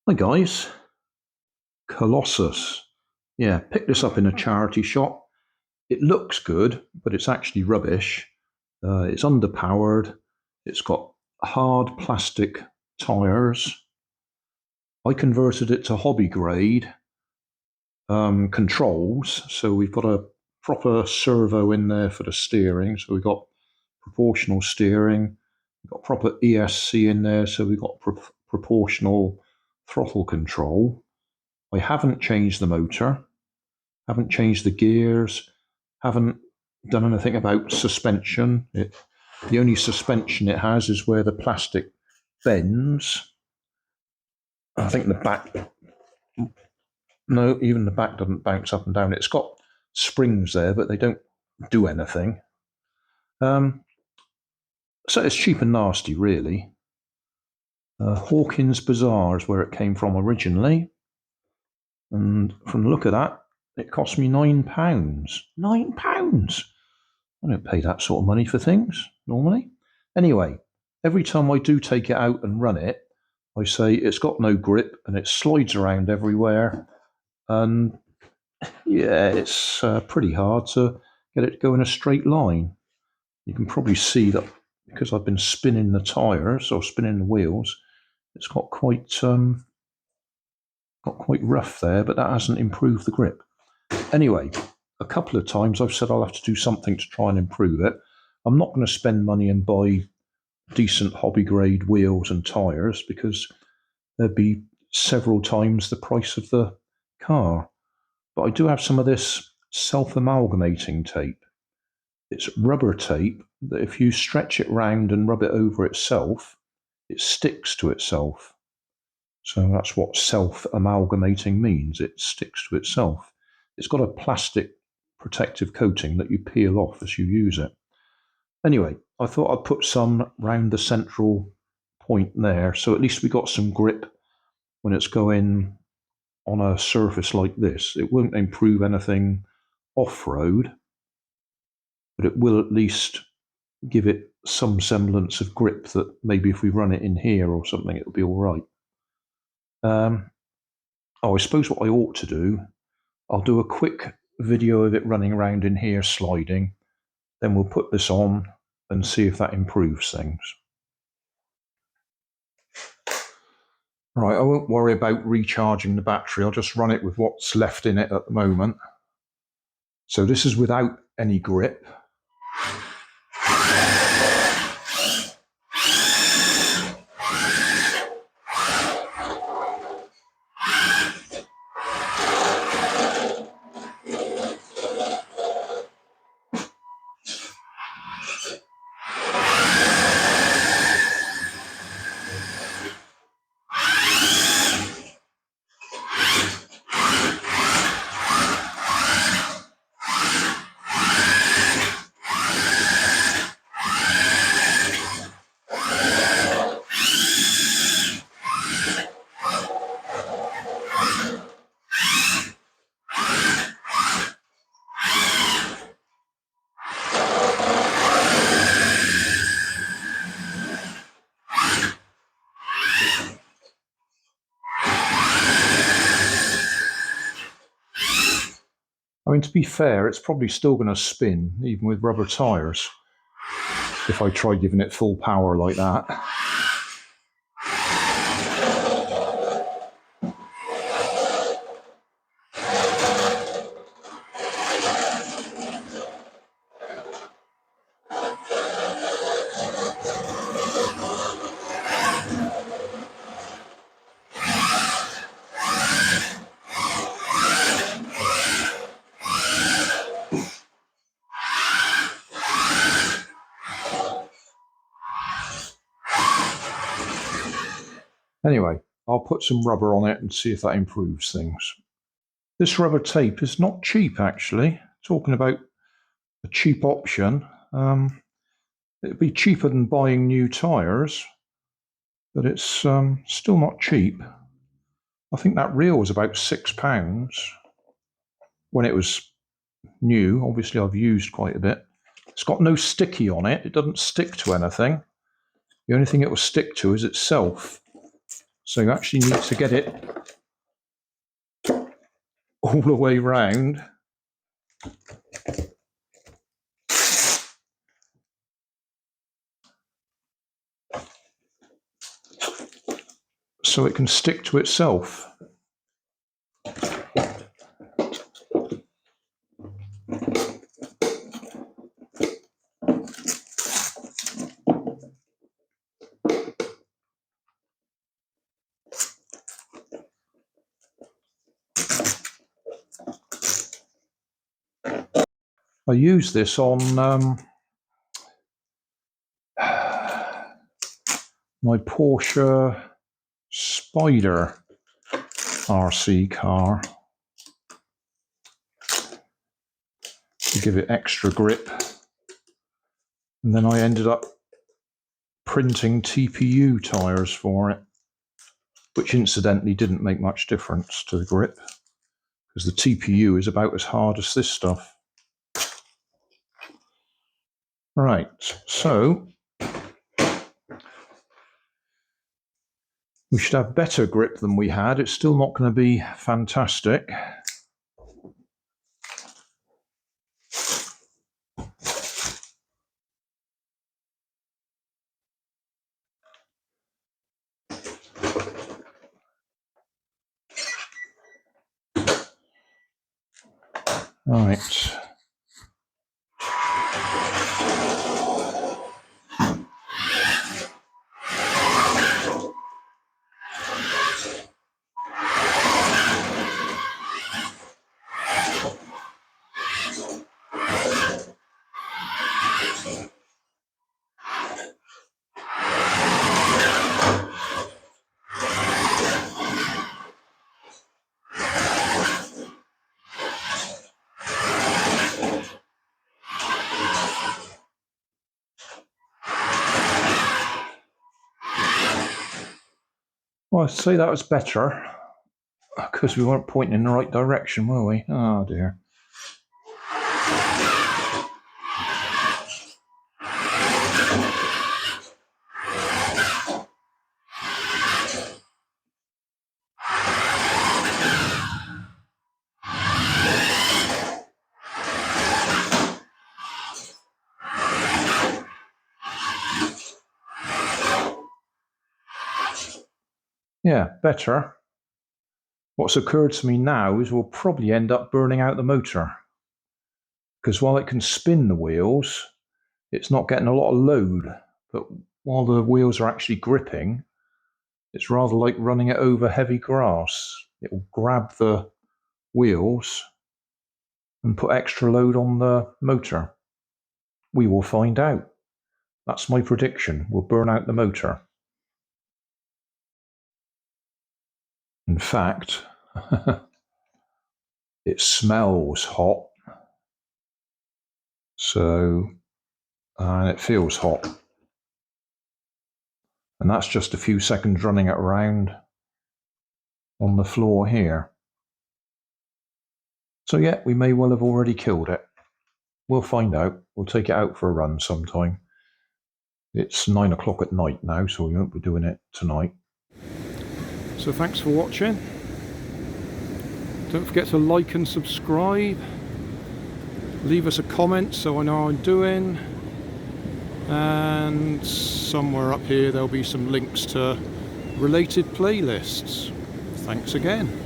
Hi guys, Colossus. Yeah, picked this up in a charity shop. It looks good, but it's actually rubbish. It's underpowered. It's got hard plastic tyres. I converted it to hobby grade controls, so we've got a proper servo in there for the steering. So we've got proportional steering. We've got proper ESC in there, so we've got proportional throttle control. I haven't changed the motor, haven't changed the gears, haven't done anything about suspension. The only suspension it has is where the plastic bends. I think the back, no, even the back doesn't bounce up and down. It's got springs there, but they don't do anything. So it's cheap and nasty, really. Hawkins Bazaar is where it came from originally. And from the look of that, it cost me £9. £9! I don't pay that sort of money for things, normally. Anyway, every time I do take it out and run it, I say it's got no grip and it slides around everywhere. And yeah, it's pretty hard to get it to go in a straight line. You can probably see that because I've been spinning the tyres or spinning the wheels, it's got quite rough there, but that hasn't improved the grip. Anyway, a couple of times I've said I'll have to do something to try and improve it. I'm not going to spend money and buy decent hobby grade wheels and tyres because there'd be several times the price of the car. But I do have some of this self-amalgamating tape. It's rubber tape that if you stretch it round and rub it over itself, it sticks to itself. So that's what self-amalgamating means. It sticks to itself. It's got a plastic protective coating that you peel off as you use it. Anyway, I thought I'd put some round the central point there, so at least we got some grip when it's going on a surface like this. It won't improve anything off-road, but it will at least give it some semblance of grip that maybe if we run it in here or something, it'll be all right. I suppose what I ought to do, I'll do a quick video of it running around in here sliding, then we'll put this on and see if that improves things. Right, I won't worry about recharging the battery. I'll just run it with what's left in it at the moment. So this is without any grip. I mean, to be fair, it's probably still going to spin, even with rubber tyres, if I try giving it full power like that. Anyway, I'll put some rubber on it and see if that improves things. This rubber tape is not cheap, actually. Talking about a cheap option, it'd be cheaper than buying new tyres, but it's still not cheap. I think that reel was about £6 when it was new. Obviously, I've used quite a bit. It's got no sticky on it. It doesn't stick to anything. The only thing it will stick to is itself. So you actually need to get it all the way round. So it can stick to itself. I use this on my Porsche Spider RC car to give it extra grip, and then I ended up printing TPU tyres for it, which incidentally didn't make much difference to the grip because the TPU is about as hard as this stuff. Right, so we should have better grip than we had. It's still not going to be fantastic. Right. Well, I'd say that was better because we weren't pointing in the right direction, were we? Oh dear. Yeah, better. What's occurred to me now is we'll probably end up burning out the motor, because while it can spin the wheels, it's not getting a lot of load, but while the wheels are actually gripping, it's rather like running it over heavy grass. It will grab the wheels and put extra load on the motor. We will find out. That's my prediction. We'll burn out the motor. In fact, it smells hot. So, and it feels hot. And that's just a few seconds running it around on the floor here. So yeah, we may well have already killed it. We'll find out. We'll take it out for a run sometime. It's 9 o'clock at night now, so we won't be doing it tonight. So thanks for watching. Don't forget to like and subscribe. Leave us a comment so I know how I'm doing. And somewhere up here there'll be some links to related playlists. Thanks again.